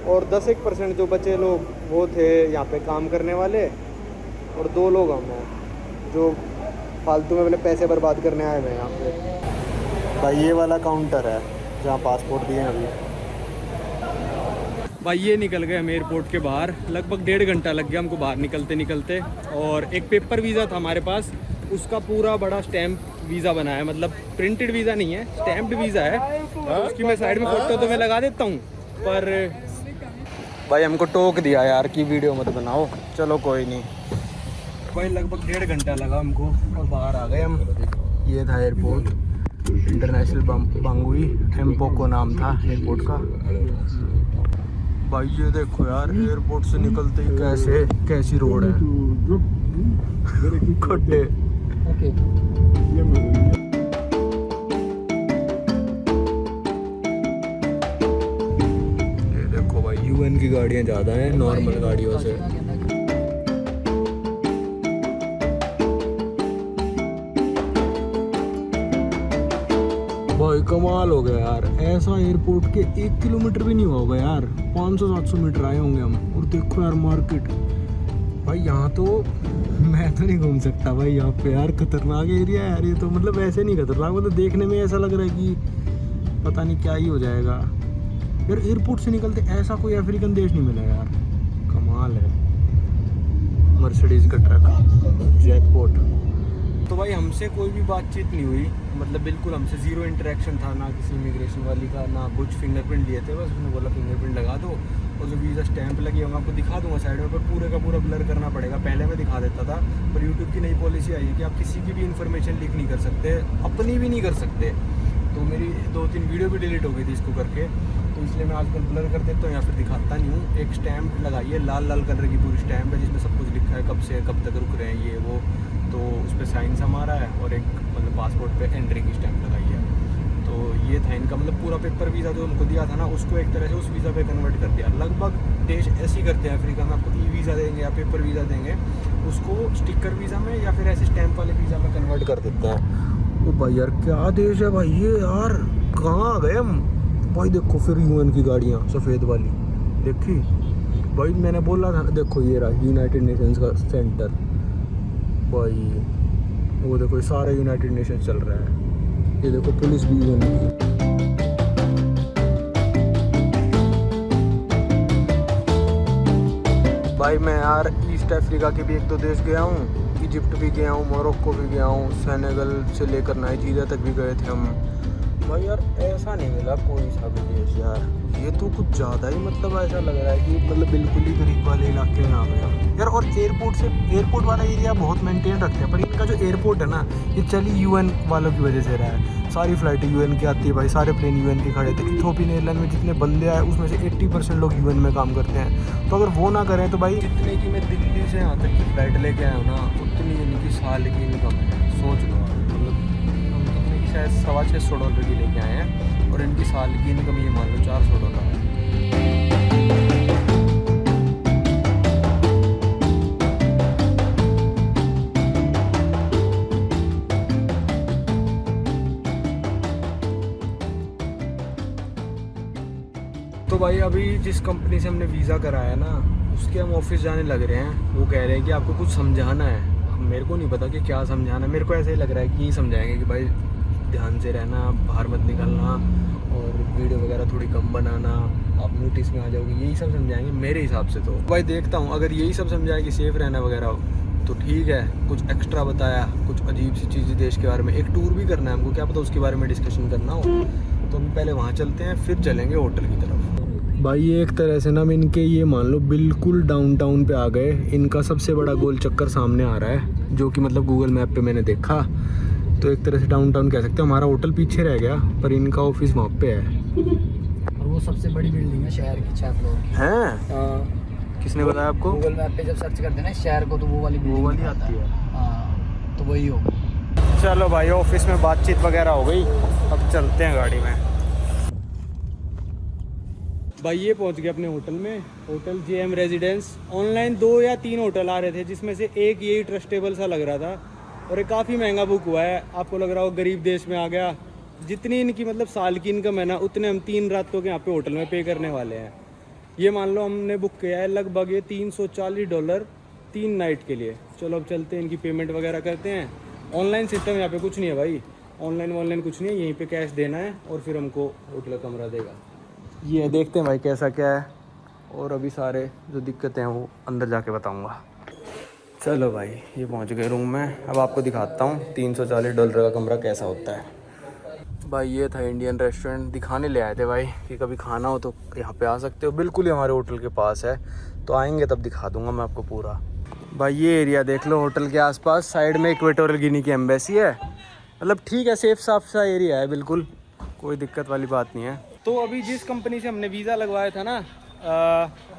और 10-1% जो बचे लोग वो थे यहाँ पे काम करने वाले, और 2 लोग हम हैं जो फालतू में अपने पैसे बर्बाद करने आए हुए हैं यहाँ पे। भाई ये वाला काउंटर है जहाँ पासपोर्ट दिए हैं अभी। भाई ये निकल गए हम एयरपोर्ट के बाहर, लगभग 1.5 घंटा लग गया हमको बाहर निकलते, और एक पेपर वीज़ा था हमारे पास, उसका पूरा बड़ा स्टैम्प वीज़ा बना है, मतलब प्रिंटेड वीज़ा नहीं है, स्टैम्प्ड वीज़ा है। उसकी मैं साइड में फ़ोटो तो मैं लगा देता हूँ, पर भाई हमको टोक दिया यार कि वीडियो मत बनाओ, चलो कोई नहीं। भाई लगभग 1.5 घंटा लगा हमको और बाहर आ गए हम। ये था एयरपोर्ट, इंटरनेशनल बांगुई, एम्पोको नाम था एयरपोर्ट का। भाई ये देखो यार, एयरपोर्ट से निकलते ही कैसी रोड है, खड्डे। ये देखो भाई, यूएन की गाड़ियाँ ज़्यादा हैं नॉर्मल गाड़ियों से। भाई कमाल हो गया यार, ऐसा एयरपोर्ट के 1 किलोमीटर भी नहीं होगा यार, 500-700 मीटर आए होंगे हम। और देखो यार मार्केट, भाई यहाँ तो मैं तो नहीं घूम सकता भाई यहाँ पे यार, खतरनाक एरिया है यार ये तो, मतलब ऐसे नहीं खतरनाक, मतलब देखने में ऐसा लग रहा है कि पता नहीं क्या ही हो जाएगा यार। एयरपोर्ट से निकलते ऐसा कोई अफ्रीकन देश नहीं मिला यार, कमाल है। मर्सिडीज़ का ट्रक, जैकपॉट। तो भाई हमसे कोई भी बातचीत नहीं हुई, मतलब बिल्कुल हमसे ज़ीरो इंटरेक्शन था, ना किसी इमिग्रेशन वाली का, ना कुछ। फिंगरप्रिंट लिए थे बस, उसने बोला फिंगरप्रिंट लगा दो और जो वीज़ा स्टैंप लगी है मैं आपको दिखा दूंगा साइड में, पर पूरे का पूरा ब्लर करना पड़ेगा। पहले मैं दिखा देता था, पर यूट्यूब की नई पॉलिसी आई है कि आप किसी की भी इन्फॉर्मेशन लीक नहीं कर सकते, अपनी भी नहीं कर सकते। तो मेरी 2-3 वीडियो भी डिलीट हो गई थी इसको करके, तो इसलिए मैं आजकल ब्लर कर देता हूँ या फिर दिखाता नहीं हूँ। एक स्टैंप लगाई है, लाल कलर की पूरी स्टैंप है, जिसमें सब कुछ लिखा है, कब से कब तक रुक रहे हैं ये वो, तो उस पर साइन हमारा है, और एक मतलब पासपोर्ट पे एंट्री की स्टैंप लगाई है। तो ये था इनका, मतलब पूरा पेपर वीज़ा जो उनको दिया था ना, उसको एक तरह से उस वीज़ा पे कन्वर्ट कर दिया। लगभग देश ऐसे ही करते हैं अफ्रीका में, आपको ई वीज़ा देंगे या पेपर वीज़ा देंगे, उसको स्टिकर वीज़ा में या फिर ऐसे स्टैंप वाले वीज़ा में कन्वर्ट कर देते हैं। ओ भाई यार क्या देश है भाई ये यार, कहाँ आ गए हम भाई। देखो फिर यूएन की गाड़ियाँ सफ़ेद वाली देखी भाई, मैंने बोला था, देखो ये रहा यूनाइटेड नेशंस का सेंटर भाई, वो देखो सारा यूनाइटेड नेशंस चल रहा है। ये देखो पुलिस भी यूएन की। भाई मैं यार ईस्ट अफ्रीका के भी 1-2 देश गया हूँ, इजिप्ट भी गया हूँ, मोरक्को भी गया हूँ, सेनेगल से लेकर नाइजीरिया तक भी गए थे हम। भाई यार ऐसा नहीं मिला कोई सा भी देश यार, ये तो कुछ ज़्यादा ही, मतलब ऐसा लग रहा है कि मतलब बिल्कुल ही गरीब वाले इलाके में आ गया यार। और एयरपोर्ट वाला एरिया बहुत मेंटेन रखते हैं, पर इनका जो एयरपोर्ट है ना, ये चली यूएन वालों की वजह से रहा है। सारी फ्लाइटें यूएन की आती है भाई, सारे प्लेन यूएन के खड़े थे। इथोपियन एयरलाइन में जितने बंदे आए उसमें से 80% लोग यूएन में काम करते हैं। तो अगर वो ना करें तो भाई, जितने की मैं दिल्ली से यहाँ तक की फ्लाइट लेके आया हूँ ना, उतनी इनकी साल की इनकम है, सोच लो। शायद $650 की लेके आए हैं, और इनकी साल की इनकम ये मान लो $400 है। तो भाई अभी जिस कंपनी से हमने वीज़ा कराया ना, उसके हम ऑफिस जाने लग रहे हैं। वो कह रहे हैं कि आपको कुछ समझाना है। मेरे को नहीं पता कि क्या समझाना है, मेरे को ऐसे ही लग रहा है कि समझाएंगे कि भाई ध्यान से रहना, बाहर मत निकलना, और वीडियो वगैरह थोड़ी कम बनाना, आप नोटिस में आ जाओगे, यही सब समझाएंगे मेरे हिसाब से। तो भाई देखता हूँ, अगर यही सब समझाए कि सेफ़ रहना वगैरह तो ठीक है। कुछ एक्स्ट्रा बताया, कुछ अजीब सी चीज़ें देश के बारे में, एक टूर भी करना है हमको, क्या पता उसके बारे में डिस्कशन करना हो। तो हम पहले वहाँ चलते हैं, फिर चलेंगे होटल की तरफ। भाई एक तरह से ना इनके ये मान लो बिल्कुल डाउनटाउन पे आ गए। इनका सबसे बड़ा गोल चक्कर सामने आ रहा है, जो कि मतलब गूगल मैप पे मैंने देखा, तो एक तरह से डाउनटाउन कह सकते हैं। हमारा होटल पीछे रह गया, पर इनका ऑफिस वहाँ पे है। और वो सबसे बड़ी बिल्डिंग है शहर की, 6 फ्लोर हैं किसने बताया आपको? गूगल मैप पे जब सर्च करते हैं ना शहर को तो वो वाली बिल्डिंग आती है। हाँ तो वही होगा। चलो भाई ऑफिस में बातचीत वगैरह हो गई, अब चलते हैं गाड़ी में। भाई ये पहुंच गए अपने होटल में, होटल JM रेजिडेंस। ऑनलाइन 2 या 3 होटल आ रहे थे जिसमें से एक यही ट्रस्टेबल सा लग रहा था, और ये काफ़ी महंगा बुक हुआ है। आपको लग रहा हो गरीब देश में आ गया। जितनी इनकी मतलब साल की इनकम है ना, उतने हम 3 रातों के यहाँ पे होटल में पे करने वाले हैं। ये मान लो हमने बुक किया है लगभग ये $340 3 नाइट के लिए। चलो अब चलते हैं, इनकी पेमेंट वगैरह करते हैं। ऑनलाइन सिस्टम यहाँ पे कुछ नहीं है भाई, ऑनलाइन कुछ नहीं है, यहीं पे कैश देना है और फिर हमको होटल का कमरा देगा। ये देखते हैं भाई कैसा क्या है, और अभी सारे जो दिक्कतें हैं वो अंदर जाके बताऊँगा। चलो भाई ये पहुँच गए रूम में, अब आपको दिखाता हूँ $340 का कमरा कैसा होता है। भाई ये था इंडियन रेस्टोरेंट, दिखाने ले आए थे भाई कि कभी खाना हो तो यहाँ पे आ सकते हो, बिल्कुल ही हमारे होटल के पास है, तो आएंगे तब दिखा दूंगा मैं आपको पूरा। भाई ये एरिया देख लो होटल के आसपास, साइड में इक्वेटोरियल गिनी की एम्बेसी है, मतलब ठीक है, सेफ साफ सा एरिया है, बिल्कुल कोई दिक्कत वाली बात नहीं है। तो अभी जिस कंपनी से हमने वीज़ा लगवाया था ना,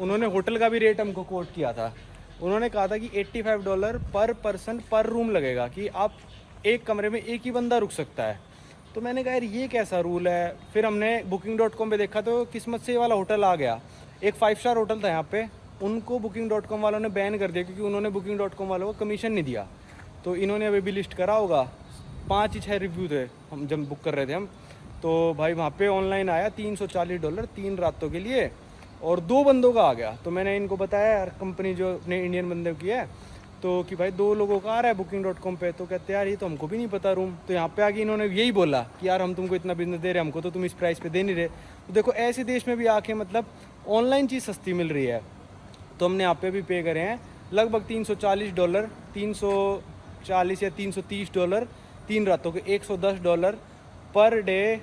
उन्होंने होटल का भी रेट हमको कोट किया था। उन्होंने कहा था कि $85 पर पर्सन पर रूम लगेगा, कि आप एक कमरे में एक ही बंदा रुक सकता है। तो मैंने कहा यार ये कैसा रूल है। फिर हमने booking.com पे देखा तो किस्मत से ये वाला होटल आ गया। एक 5 स्टार होटल था यहाँ पे, उनको booking.com वालों ने बैन कर दिया क्योंकि उन्होंने booking.com वालों को कमीशन नहीं दिया। तो इन्होंने अभी भी लिस्ट करा होगा, 5 ही 6 रिव्यू थे हम जब बुक कर रहे थे हम। तो भाई वहाँ पे ऑनलाइन आया $340 3 रातों के लिए, और 2 बंदों का आ गया। तो मैंने इनको बताया यार कंपनी जो अपने इंडियन बंदे की है, तो कि भाई 2 लोगों का आ रहा है booking.com पे। तो कहते यार ये तो हमको भी नहीं पता रूम। तो यहाँ पे आके इन्होंने यही बोला कि यार हम तुमको इतना बिजनेस दे रहे हैं, हमको तो तुम इस प्राइस पे दे नहीं रहे। तो देखो ऐसे देश में भी आके मतलब ऑनलाइन चीज़ सस्ती मिल रही है। तो हमने यहाँ पे भी पे करे हैं लगभग $340, $340 या $330 3 रातों के, $110 पर डे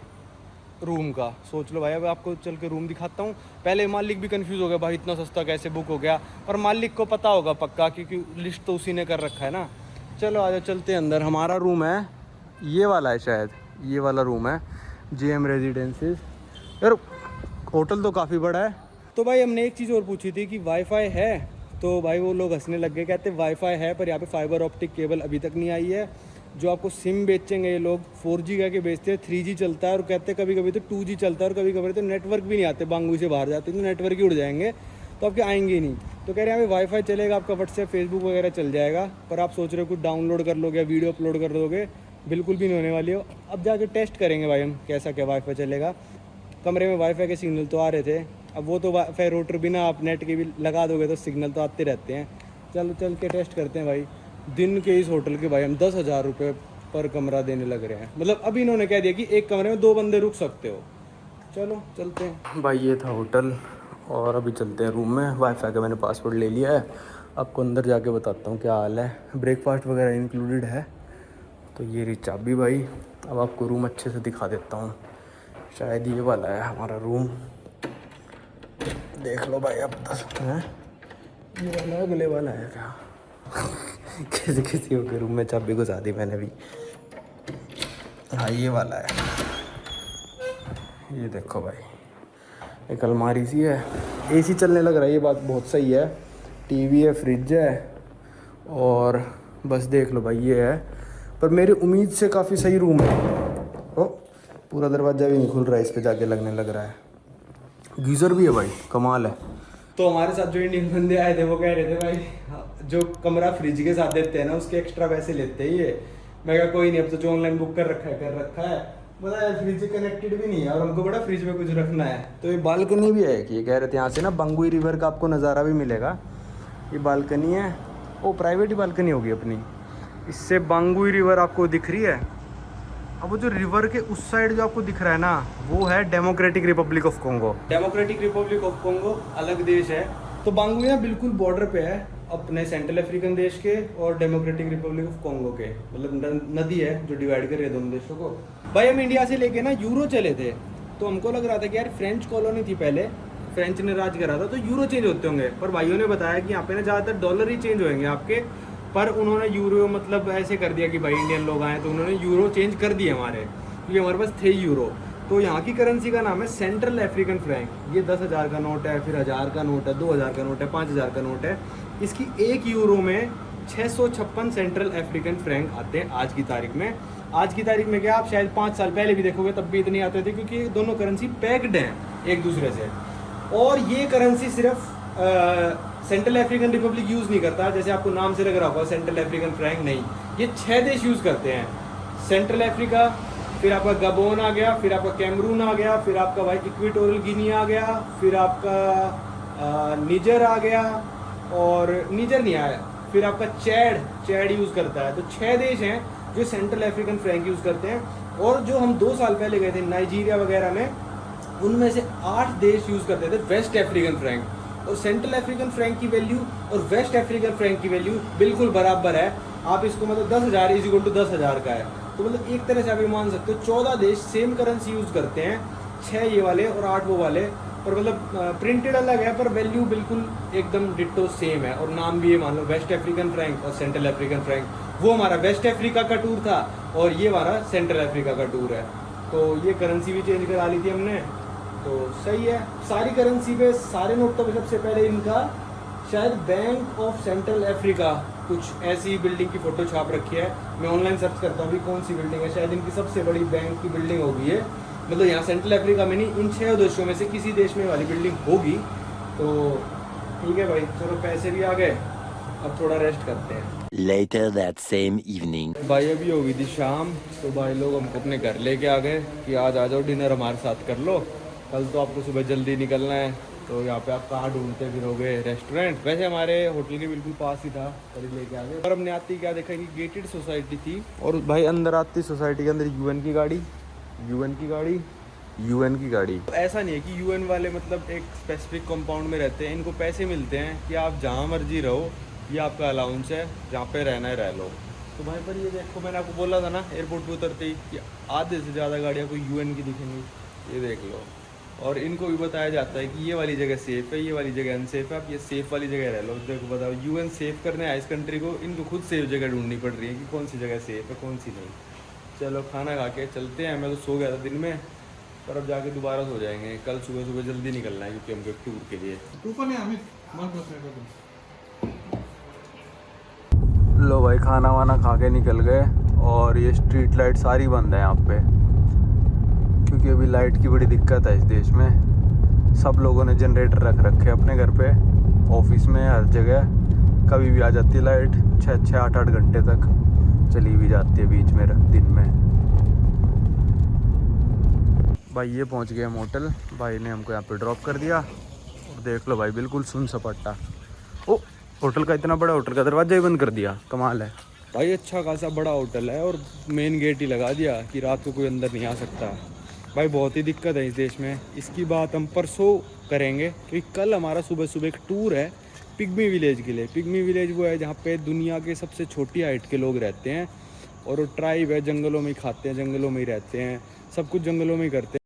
रूम का। सोच लो भाई, अब आपको चल के रूम दिखाता हूँ। पहले मालिक भी कंफ्यूज हो गया भाई इतना सस्ता कैसे बुक हो गया, पर मालिक को पता होगा पक्का क्योंकि लिस्ट तो उसी ने कर रखा है ना। चलो आजा चलते हैं अंदर। हमारा रूम है ये वाला है, शायद ये वाला रूम है JM रेजिडेंसीज। यार होटल तो काफ़ी बड़ा है। तो भाई हमने एक चीज़ और पूछी थी कि वाईफाई है, तो भाई वो लोग हंसने लग गए, कहते वाईफाई है पर यहाँ पे फाइबर ऑप्टिक केबल अभी तक नहीं आई है। जो आपको सिम बेचेंगे ये लोग 4G कह के बेचते हैं, 3G चलता है, और कहते हैं कभी कभी तो 2G चलता है, और कभी कभी तो नेटवर्क भी नहीं आते, बांगू से बाहर जाते तो नेटवर्क ही उड़ जाएंगे, तो आपके आएंगे ही नहीं। तो कह रहे हैं यहाँ पे वाईफाई चलेगा, आपका व्हाट्सएप फेसबुक वगैरह चल जाएगा, पर आप सोच रहे हो कुछ डाउनलोड कर लोगे या वीडियो अपलोड कर दोगे, बिल्कुल भी नहीं होने वाली हो। अब जाके टेस्ट करेंगे भाई हम कैसा क्या वाईफाई चलेगा। कमरे में वाईफाई के सिग्नल तो आ रहे थे, अब वो तो वाईफाई रूटर बिना आप नेट के भी लगा दोगे तो सिग्नल तो आते रहते हैं। चलो चल के टेस्ट करते हैं भाई। दिन के इस होटल के भाई हम 10,000 रुपये पर कमरा देने लग रहे हैं, मतलब अभी इन्होंने कह दिया कि एक कमरे में 2 बंदे रुक सकते हो। चलो चलते हैं भाई, ये था होटल, और अभी चलते हैं रूम में। वाईफाई का मैंने पासवर्ड ले लिया है, आपको अंदर जाके बताता हूँ क्या हाल है। ब्रेकफास्ट वगैरह इंक्लूडेड है। तो ये रही चाबी भाई, अब आपको रूम अच्छे से दिखा देता हूँ। शायद ये वाला है हमारा रूम, देख लो भाई अब तक है। ये वाला है, अगले वाला है क्या? किसी के रूम में चाबी घुसा दी मैंने भी। हाँ ये वाला है, ये देखो भाई, एक अलमारी सी है, AC चलने लग रहा है, ये बात बहुत सही है। TV है, फ्रिज है, और बस देख लो भाई ये है। पर मेरी उम्मीद से काफ़ी सही रूम है। ओ पूरा दरवाज़ा भी नहीं खुल रहा है, इस पे जाके लगने लग रहा है। गीज़र भी है भाई, कमाल है। तो हमारे साथ जो इंडियन बंदे आए थे वो कह रहे थे भाई जो कमरा फ्रिज के साथ देते हैं ना उसके एक्स्ट्रा पैसे लेते हैं ये। मैं कहा कोई नहीं, अब तो जो ऑनलाइन बुक कर रखा है बता यार, फ्रिज से कनेक्टेड भी नहीं है और हमको बड़ा फ्रिज में कुछ रखना है। तो ये बालकनी भी है कि ये कह रहे थे यहाँ से ना बंगुई रिवर का आपको नज़ारा भी मिलेगा। ये बालकनी है, वो प्राइवेट ही बालकनी होगी अपनी, इससे बांगुई रिवर आपको दिख रही है। अब वो जो रिवर के उस साइड जो आपको दिख रहा है ना, वो है democratic Republic of Congo. Democratic Republic of Congo अलग देश है। तो बांगुई ना बिल्कुल बॉर्डर पे है अपने सेंट्रल अफ्रीकन देश के और डेमोक्रेटिक रिपब्लिक ऑफ कॉन्गो के, मतलब नदी है जो डिवाइड कर रही है दोनों देशों को। भाई हम इंडिया से लेके ना यूरो चले थे, तो हमको लग रहा था कि यार फ्रेंच कॉलोनी थी पहले, फ्रेंच ने राज करा था तो यूरो चेंज होते होंगे, पर भाइयों ने बताया कि यहाँ पे ना ज़्यादातर डॉलर ही चेंज होंगे आपके। पर उन्होंने यूरो मतलब ऐसे कर दिया कि भाई इंडियन लोग आए तो उन्होंने यूरो चेंज कर दिए हमारे, क्योंकि हमारे पास थे यूरो। तो यहाँ की करेंसी का नाम है सेंट्रल अफ्रीकन फ्रैंक। ये 10,000 का नोट है, फिर 1,000 का नोट है, 2,000 का नोट है, 5,000 का नोट है। इसकी 1 यूरो में 656 सेंट्रल अफ्रीकन फ्रैंक आते हैं आज की तारीख में। आज की तारीख में क्या, आप शायद 5 साल पहले भी देखोगे तब भी इतने आते थे, क्योंकि दोनों करेंसी पैक्ड हैं एक दूसरे से। और ये करेंसी सिर्फ सेंट्रल अफ्रीकन रिपब्लिक यूज़ नहीं करता, जैसे आपको नाम से लग रहा होगा सेंट्रल अफ्रीकन फ्रैंक, नहीं, ये 6 देश यूज़ करते हैं। सेंट्रल अफ्रीका, फिर आपका गबोन आ गया, फिर आपका कैमरून आ गया, फिर आपका भाई इक्वेटोरियल गिनी आ गया, फिर आपका निजर आ गया, और निजर नहीं आया, फिर आपका चैड यूज़ करता है। तो 6 देश हैं जो सेंट्रल अफ्रीकन फ्रैंक यूज़ करते हैं। और जो हम 2 साल पहले गए थे नाइजीरिया वगैरह में, उनमें से 8 देश यूज़ करते थे वेस्ट अफ्रीकन फ्रैंक। और सेंट्रल अफ्रीकन फ्रैंक की वैल्यू और वेस्ट अफ्रीकन फ्रैंक की वैल्यू बिल्कुल बराबर है। आप इसको मतलब 10,000 इज इक्वल टू 10,000 का है। तो मतलब एक तरह से आप ये मान सकते हो 14 देश सेम करेंसी यूज़ करते हैं, 6 ये वाले और 8 वो वाले, पर मतलब प्रिंटेड अलग है पर वैल्यू बिल्कुल एकदम डिट्टो सेम है। और नाम भी ये मान लो वेस्ट अफ्रीकन फ्रैंक और सेंट्रल अफ्रीकन फ्रैंक। वो हमारा वेस्ट अफ्रीका का टूर था और ये हमारा सेंट्रल अफ्रीका का टूर है। तो ये करेंसी भी चेंज करा ली थी हमने, तो सही है। सारी करेंसी पे, सारे नोटों पे सबसे पहले इनका शायद बैंक ऑफ सेंट्रल अफ्रीका कुछ ऐसी बिल्डिंग की फ़ोटो छाप रखी है। मैं ऑनलाइन सर्च करता हूँ अभी कौन सी बिल्डिंग है, शायद इनकी सबसे बड़ी बैंक की बिल्डिंग होगी ये। मतलब यहाँ सेंट्रल अफ्रीका में नहीं, इन 6 देशों में से किसी देश में वाली बिल्डिंग होगी। तो ठीक है भाई, चलो पैसे भी आ गए, अब थोड़ा रेस्ट करते हैं। Later that same evening. भाई अभी हो गई थी शाम, तो भाई लोग हमको अपने घर लेके आ गए कि आज आ जाओ डिनर हमारे साथ कर लो, कल तो आपको सुबह जल्दी निकलना है। तो यहाँ पे आप कहाँ ढूंढते फिरोगे रेस्टोरेंट। वैसे हमारे होटल के बिल्कुल पास ही था, तभी लेके आ गए। और हमने आती क्या देखा कि गेटेड सोसाइटी थी, और भाई अंदर आती सोसाइटी के अंदर यूएन की गाड़ी, यूएन की गाड़ी, यूएन की गाड़ी। ऐसा नहीं है कि यूएन वाले मतलब एक स्पेसिफिक कंपाउंड में रहते हैं, इनको पैसे मिलते हैं कि आप जहाँ मर्जी रहो, ये आपका अलाउंस है, जहाँ पे रहना है रह लो। तो भाई पर ये देखो, मैंने आपको बोला था ना एयरपोर्ट पे उतरते ही कि आधे से ज़्यादा गाड़ियाँ कोई यूएन की दिखेंगी, ये देख लो। और इनको भी बताया जाता है कि ये वाली जगह सेफ़ है, ये वाली जगह अनसेफ है, आप ये सेफ़ वाली जगह रह लो। देखो बताओ, यूएन सेफ करने आए इस कंट्री को, इनको खुद सेफ जगह ढूंढनी पड़ रही है कि कौन सी जगह सेफ़ है कौन सी नहीं। चलो खाना खा के चलते हैं। मैं तो सो गया था दिन में, पर अब जाके दोबारा सो जाएंगे। कल सुबह सुबह जल्दी निकलना है क्योंकि हमको एक टूर के लिए। लो भाई, खाना वाना खा के निकल गए, और ये स्ट्रीट लाइट सारी बंद है यहाँ पे, क्योंकि अभी लाइट की बड़ी दिक्कत है इस देश में। सब लोगों ने जनरेटर रख रखे हैं अपने घर पे, ऑफिस में, हर जगह। कभी भी आ जाती है लाइट, 6-8 घंटे तक चली भी जाती है बीच में दिन में। भाई ये पहुंच गए हम होटल, भाई ने हमको यहाँ पे ड्रॉप कर दिया। और देख लो भाई, बिल्कुल सुन सपाटा। ओ, होटल का इतना बड़ा होटल का दरवाजा ही बंद कर दिया, कमाल है भाई। अच्छा खासा बड़ा होटल है और मेन गेट ही लगा दिया कि रात को कोई अंदर नहीं आ सकता। भाई बहुत ही दिक्कत है इस देश में। इसकी बात हम परसों करेंगे, क्योंकि कल हमारा सुबह सुबह एक टूर है पिग्मी विलेज के लिए। पिग्मी विलेज वो है जहाँ पे दुनिया के सबसे छोटी हाइट के लोग रहते हैं, और वो ट्राइब है, जंगलों में ही खाते हैं, जंगलों में ही रहते हैं, सब कुछ जंगलों में ही करते हैं।